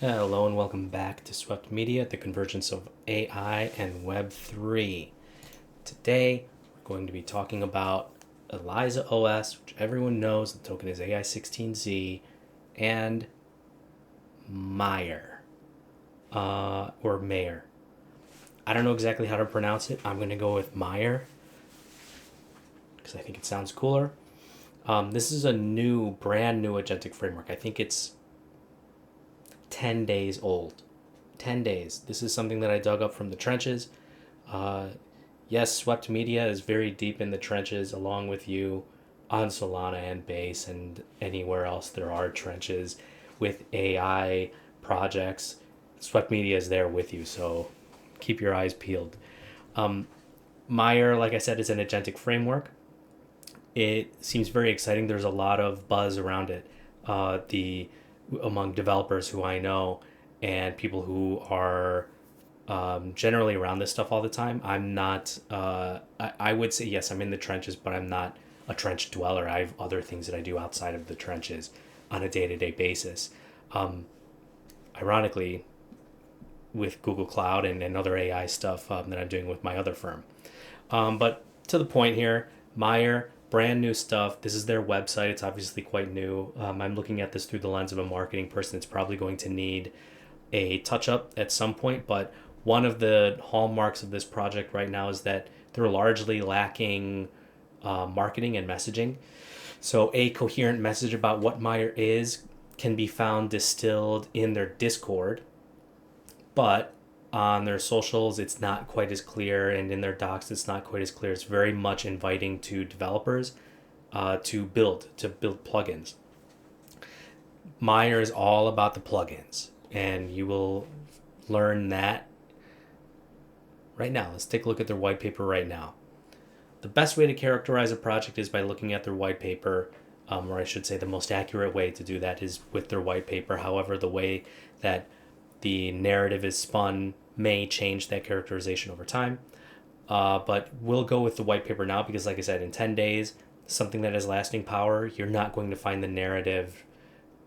Hello and welcome back to sweptmedia, the convergence of AI and Web3. Today, we're going to be talking about ElizaOS, which everyone knows the token is AI16Z, and Maiar, or Maiar. I don't know exactly how to pronounce it. I'm going to go with Maiar because I think it sounds cooler. This is a brand new agentic framework. I think it's 10 days old. 10 days. This is something that I dug up from the trenches. Yes, sweptmedia is very deep in the trenches along with you on Solana and Base and anywhere else there are trenches with AI projects. Sweptmedia is there with you, so keep your eyes peeled. Maiar, like I said, is an agentic framework. It seems very exciting. There's a lot of buzz around it. Among developers who I know and people who are generally around this stuff all the time. I'm not, I would say, yes, I'm in the trenches, but I'm not a trench dweller. I have other things that I do outside of the trenches on a day-to-day basis. Ironically, with Google Cloud and other AI stuff that I'm doing with my other firm. But to the point here, Maiar, brand new stuff. This is their website. It's obviously quite new. I'm looking at this through the lens of a marketing person. It's probably going to need a touch up at some point, but one of the hallmarks of this project right now is that they're largely lacking marketing and messaging. So a coherent message about what Maiar is can be found distilled in their Discord, but on their socials it's not quite as clear, and in their docs it's not quite as clear. It's very much inviting to developers to build plugins. Maiar is all about the plugins, and you will learn that right now. Let's take a look at their white paper right now. The best way to characterize a project is by looking at their white paper, or I should say the most accurate way to do that is with their white paper. However, the way that the narrative is spun may change that characterization over time. But we'll go with the white paper now because, like I said, in 10 days, something that has lasting power, you're not going to find the narrative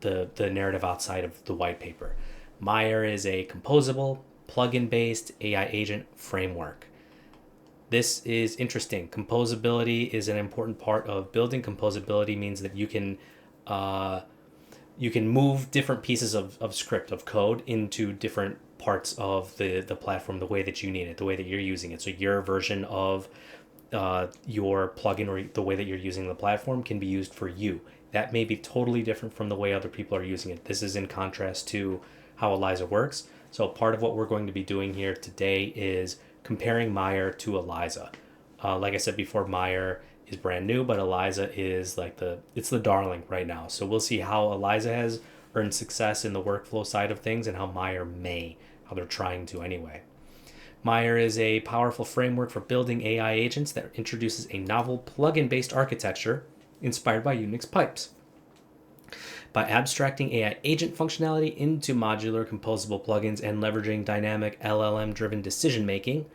outside of the white paper. Maiar is a composable, plugin-based AI agent framework. This is interesting. Composability is an important part of building. Composability means that you can move different pieces of script, of code, into different parts of the platform the way that you need it, the way that you're using it. So your version of your plugin or the way that you're using the platform can be used for you. That may be totally different from the way other people are using it. This is in contrast to how Eliza works. So part of what we're going to be doing here today is comparing Maiar to Eliza. Like I said before, Maiar is brand new, but Eliza is it's the darling right now. So we'll see how Eliza has earned success in the workflow side of things and how how they're trying to anyway. Maiar is a powerful framework for building AI agents that introduces a novel plugin-based architecture inspired by Unix pipes. By abstracting AI agent functionality into modular composable plugins and leveraging dynamic LLM-driven decision-making,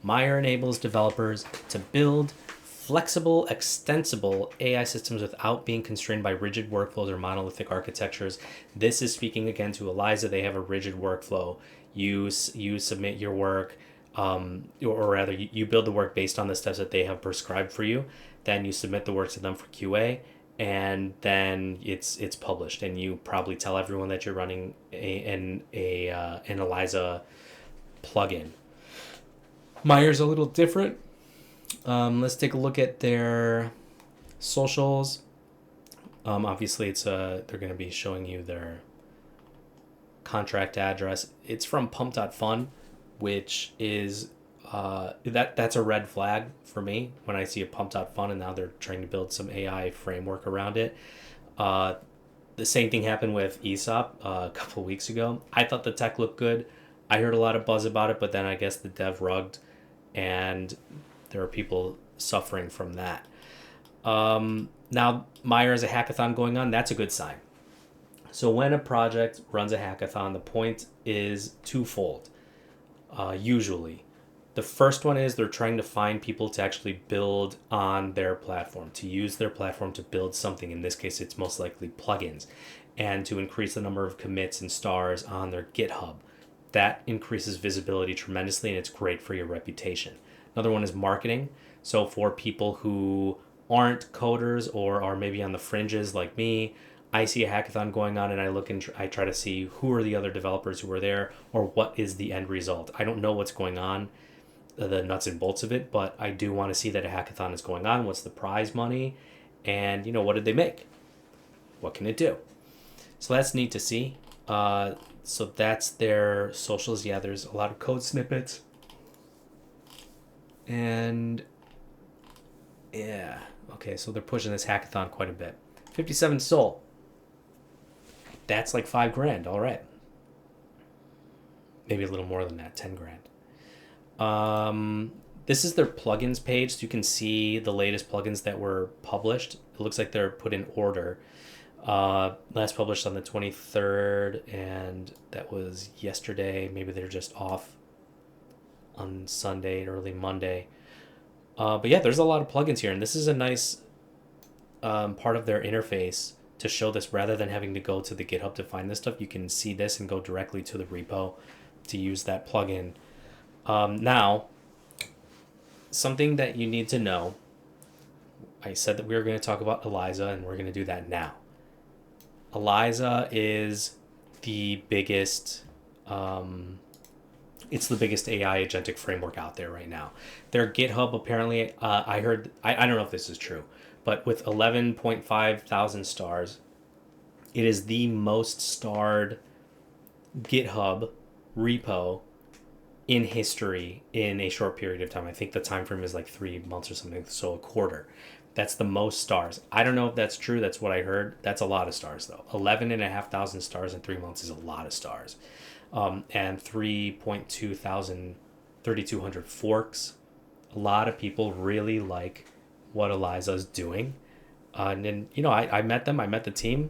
Maiar enables developers to build flexible, extensible AI systems without being constrained by rigid workflows or monolithic architectures. This is speaking again to Eliza. They have a rigid workflow. You submit your work, or rather, you build the work based on the steps that they have prescribed for you. Then you submit the work to them for QA, and then it's published. And you probably tell everyone that you're running an Eliza plugin. Maiar's a little different. Let's take a look at their socials. Obviously, they're going to be showing you their contract address. It's from pump.fun, which is that's a red flag for me when I see a pump.fun and now they're trying to build some AI framework around it. The same thing happened with ESOP a couple of weeks ago. I thought the tech looked good. I heard a lot of buzz about it, but then I guess the dev rugged, and there are people suffering from that. Now, Maiar has a hackathon going on. That's a good sign. So when a project runs a hackathon, the point is twofold, usually. The first one is they're trying to find people to actually build on their platform, to use their platform to build something. In this case, it's most likely plugins. and to increase the number of commits and stars on their GitHub. That increases visibility tremendously, and it's great for your reputation. Another one is marketing. So for people who aren't coders or are maybe on the fringes like me, I see a hackathon going on and I look and I try to see who are the other developers who are there or what is the end result. I don't know what's going on, the nuts and bolts of it, but I do want to see that a hackathon is going on. What's the prize money? And, what did they make? What can it do? So that's neat to see. So that's their socials. Yeah, there's a lot of code snippets. And yeah, okay, so they're pushing this hackathon quite a bit. 57 Sol. That's like $5,000. All right. Maybe a little more than that, 10 grand. This is their plugins page, so you can see the latest plugins that were published. It looks like they're put in order. Last published on the 23rd, and that was yesterday. Maybe they're just off on Sunday, early Monday. But yeah, there's a lot of plugins here, and this is a nice part of their interface to show this. Rather than having to go to the GitHub to find this stuff, you can see this and go directly to the repo to use that plugin. Now, something that you need to know, I said that we were going to talk about Eliza, and we're going to do that now. Eliza is the biggest, it's the biggest AI agentic framework out there right now. Their GitHub, apparently, I heard, I don't know if this is true, but with 11.5 thousand stars, it is the most starred GitHub repo in history in a short period of time. I think the time frame is like 3 months or something, so a quarter. That's the most stars. I don't know if that's true. That's what I heard. That's a lot of stars, though. 11,500 stars in 3 months is a lot of stars. And 3,200 forks. A lot of people really like what Eliza's doing. And then, I met them. I met the team.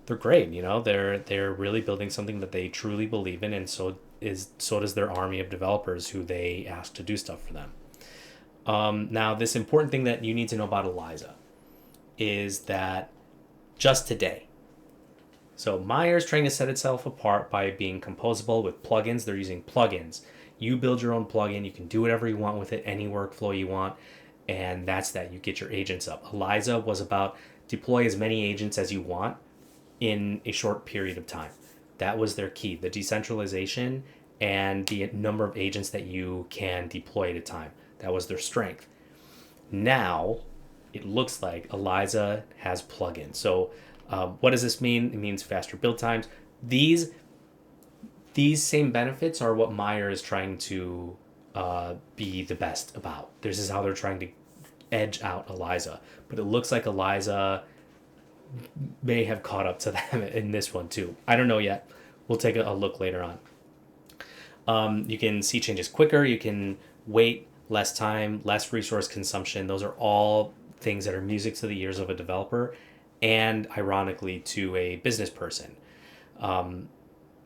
They're great. They're really building something that they truly believe in, and so does their army of developers who they ask to do stuff for them. Now, this important thing that you need to know about Eliza is that just today, so Maiar is trying to set itself apart by being composable with plugins. They're using plugins. You build your own plugin. You can do whatever you want with it, any workflow you want, and that's that. You get your agents up. Eliza was about deploy as many agents as you want in a short period of time. That was their key, the decentralization and the number of agents that you can deploy at a time. That was their strength. Now, it looks like Eliza has plugins. So what does this mean? It means faster build times. These same benefits are what Maiar is trying to be the best about. This is how they're trying to edge out Eliza. But it looks like Eliza may have caught up to them in this one too. I don't know yet. We'll take a look later on. You can see changes quicker. You can wait less time, less resource consumption. Those are all things that are music to the ears of a developer and, ironically, to a business person.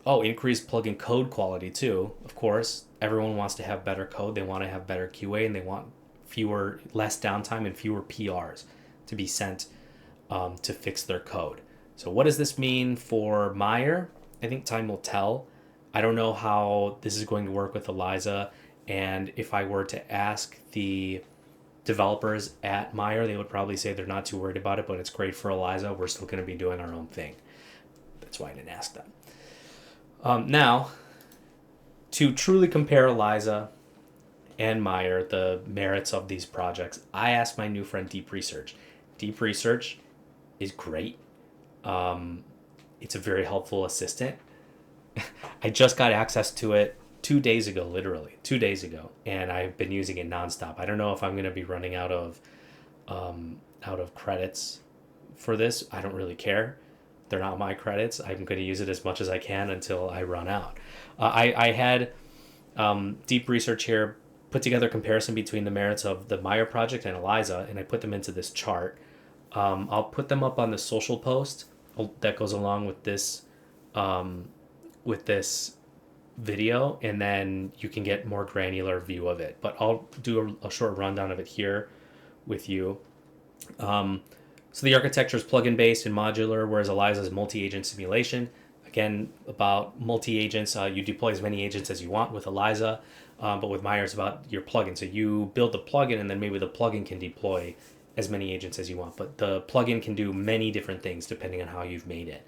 Increased plugin code quality too. Of course, everyone wants to have better code. They want to have better QA, and they want less downtime and fewer PRs to be sent to fix their code. So what does this mean for Maiar? I think time will tell. I don't know how this is going to work with Eliza, and if I were to ask the developers at Maiar, they would probably say they're not too worried about it, but it's great for Eliza. We're still going to be doing our own thing. That's why I didn't ask them. Now, to truly compare Eliza and Maiar, the merits of these projects, I asked my new friend Deep Research. Deep Research is great. It's a very helpful assistant. I just got access to it 2 days ago, literally 2 days ago, and I've been using it nonstop. I don't know if I'm going to be running out of credits for this. I don't really care. They're not my credits. I'm going to use it as much as I can until I run out. I had Deep Research here put together a comparison between the merits of the Maiar project and Eliza, and I put them into this chart. I'll put them up on the social post that goes along with this video, and then you can get more granular view of it. But I'll do a short rundown of it here with you. So the architecture is plugin based and modular, whereas Eliza is multi-agent simulation. Again, about multi-agents, you deploy as many agents as you want with Eliza, but with Maiar it's about your plugin. So you build the plugin, and then maybe the plugin can deploy as many agents as you want, but the plugin can do many different things depending on how you've made it.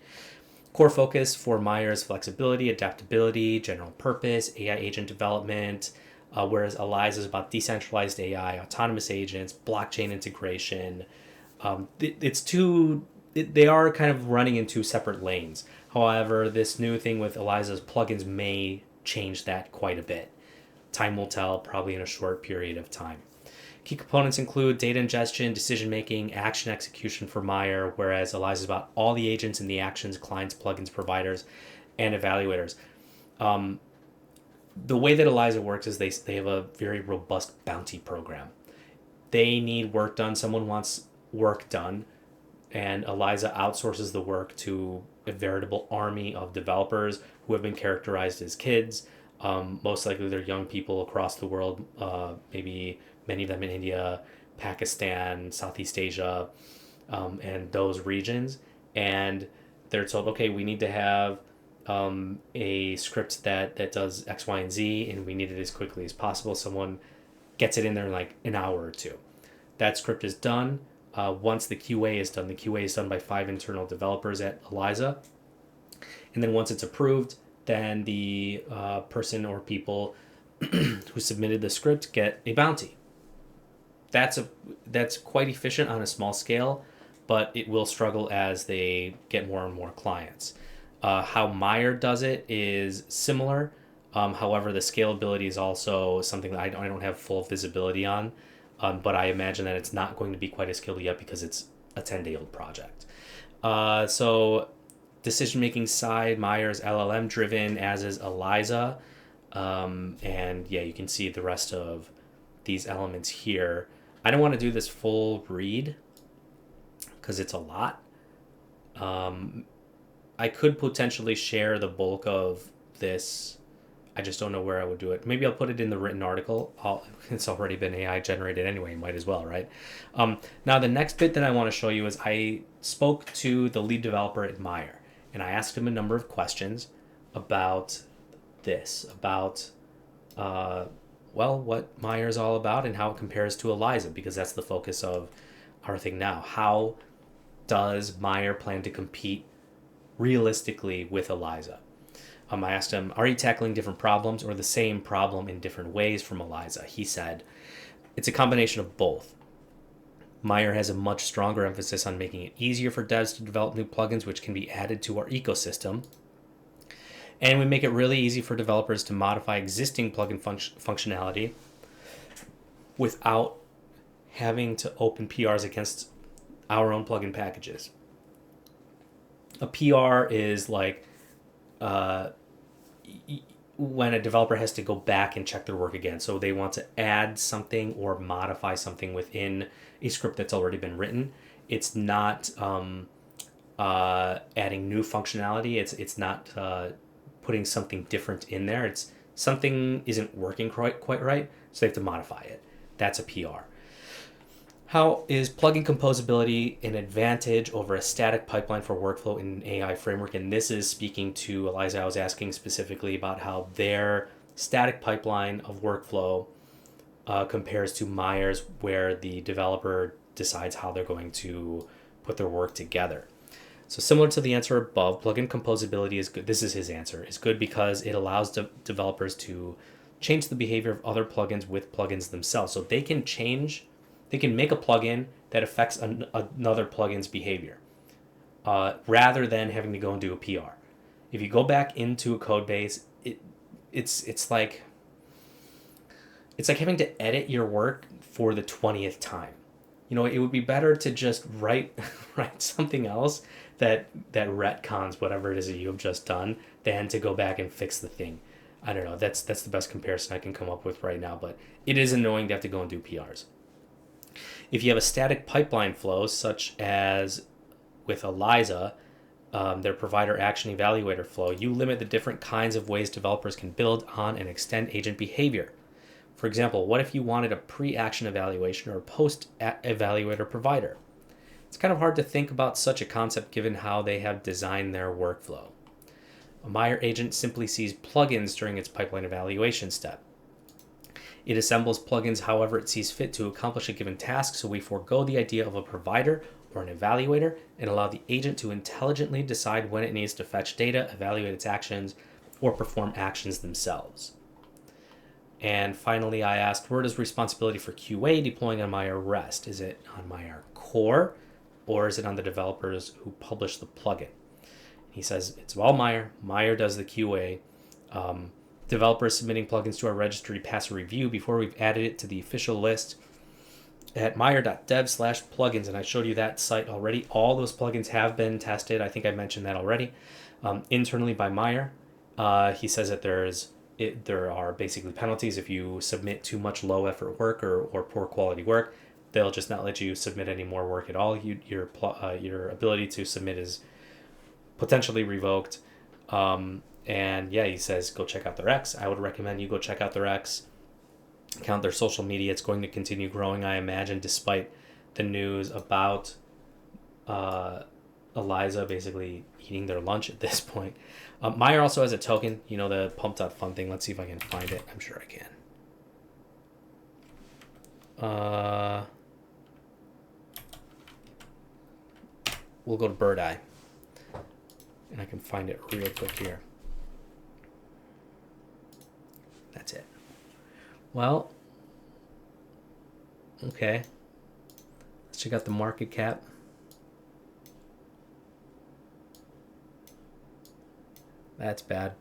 Core focus for Maiar is flexibility, adaptability, general purpose, AI agent development, whereas Eliza is about decentralized AI, autonomous agents, blockchain integration. They are kind of running in two separate lanes. However, this new thing with Eliza's plugins may change that quite a bit. Time will tell, probably in a short period of time. Key components include data ingestion, decision making, action execution for Maiar, whereas Eliza is about all the agents and the actions, clients, plugins, providers, and evaluators. The way that Eliza works is they have a very robust bounty program. They need work done. Someone wants work done, and Eliza outsources the work to a veritable army of developers who have been characterized as kids. Most likely they're young people across the world, maybe many of them in India, Pakistan, Southeast Asia, and those regions. And they're told, okay, we need to have a script that does X, Y, and Z, and we need it as quickly as possible. Someone gets it in there in like an hour or two. That script is done. Once the QA is done, the QA is done by 5 internal developers at Eliza. And then once it's approved, then the person or people who submitted the script get a bounty. That's quite efficient on a small scale, but it will struggle as they get more and more clients. How Maiar does it is similar. However, the scalability is also something that I don't have full visibility on, but I imagine that it's not going to be quite as scaled yet because it's a 10-day-old project. So decision-making side, Maiar is LLM driven, as is Eliza. And yeah, you can see the rest of these elements here. I don't want to do this full read because it's a lot. I could potentially share the bulk of this. I just don't know where I would do it. Maybe I'll put it in the written article. It's already been AI generated anyway, might as well, right? Now the next bit that I want to show you is I spoke to the lead developer at Maiar, and I asked him a number of questions about this, about what Maiar is all about and how it compares to Eliza, because that's the focus of our thing now. How does Maiar plan to compete realistically with Eliza? I asked him, are you tackling different problems or the same problem in different ways from Eliza? He said, it's a combination of both. Maiar has a much stronger emphasis on making it easier for devs to develop new plugins, which can be added to our ecosystem. And we make it really easy for developers to modify existing plugin functionality without having to open PRs against our own plugin packages. A PR is like when a developer has to go back and check their work again. So they want to add something or modify something within a script that's already been written. It's not adding new functionality. It's not putting something different in there. It's something isn't working quite right, so they have to modify it. That's a PR. How is plugin composability an advantage over a static pipeline for workflow in an AI framework? And this is speaking to Eliza. I was asking specifically about how their static pipeline of workflow compares to Maiar's, where the developer decides how they're going to put their work together. So similar to the answer above, plugin composability is good. This is his answer. It's good because it allows developers to change the behavior of other plugins with plugins themselves. So they can make a plugin that affects another plugin's behavior rather than having to go and do a PR. If you go back into a code base, it's like having to edit your work for the 20th time. You know, it would be better to just write something else that retcons whatever it is that you have just done than to go back and fix the thing. I don't know. That's the best comparison I can come up with right now, but it is annoying to have to go and do PRs. If you have a static pipeline flow, such as with Eliza, their provider action evaluator flow, you limit the different kinds of ways developers can build on and extend agent behavior. For example, what if you wanted a pre-action evaluation or a post-evaluator provider? It's kind of hard to think about such a concept given how they have designed their workflow. A Maiar agent simply sees plugins during its pipeline evaluation step. It assembles plugins however it sees fit to accomplish a given task, so we forego the idea of a provider or an evaluator and allow the agent to intelligently decide when it needs to fetch data, evaluate its actions, or perform actions themselves. And finally, I asked, where does responsibility for QA deploying on Maiar rest? Is it on Maiar core, or is it on the developers who publish the plugin? He says it's all Maiar. Maiar does the QA. Developers submitting plugins to our registry pass a review before we've added it to the official list at maiar.dev/plugins. And I showed you that site already. All those plugins have been tested. I think I mentioned that already. Internally by Maiar. He says that there are basically penalties if you submit too much low effort work or poor quality work. They'll just not let you submit any more work at all. Your ability to submit is potentially revoked. And yeah, he says go check out their X. I would recommend you go check out their X. Count their social media. It's going to continue growing, I imagine, despite the news about Eliza basically eating their lunch at this point. Maiar also has a token, the pump.fun thing. Let's see if I can find it. I'm sure I can. We'll go to Bird Eye. And I can find it real quick here. That's it. Well, okay. Let's check out the market cap. That's bad.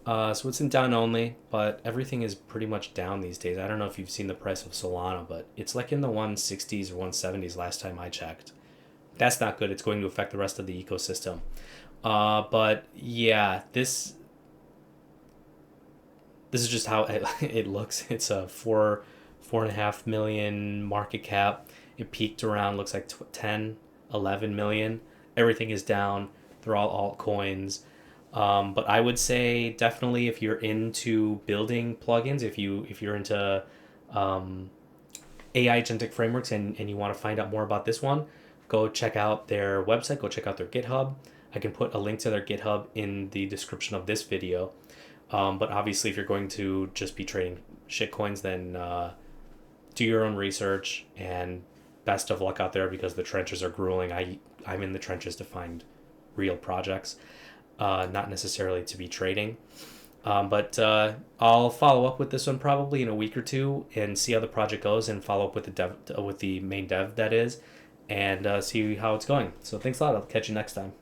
So it's in down only, but everything is pretty much down these days. I don't know if you've seen the price of Solana, but it's like in the 160s or 170s last time I checked. That's not good. It's going to affect the rest of the ecosystem. But yeah, this is just how it looks. It's a 4.5 million market cap. It peaked around, looks like 10, 11 million. Everything is down. They're all altcoins. But I would say definitely if you're into building plugins, if you're into AI agentic frameworks and you want to find out more about this one, go check out their website, go check out their GitHub. I can put a link to their GitHub in the description of this video. But obviously if you're going to just be trading shitcoins, then do your own research and best of luck out there because the trenches are grueling. I'm in the trenches to find real projects, not necessarily to be trading. But I'll follow up with this one probably in a week or two and see how the project goes and follow up with the main dev that is, and see how it's going. So thanks a lot. I'll catch you next time.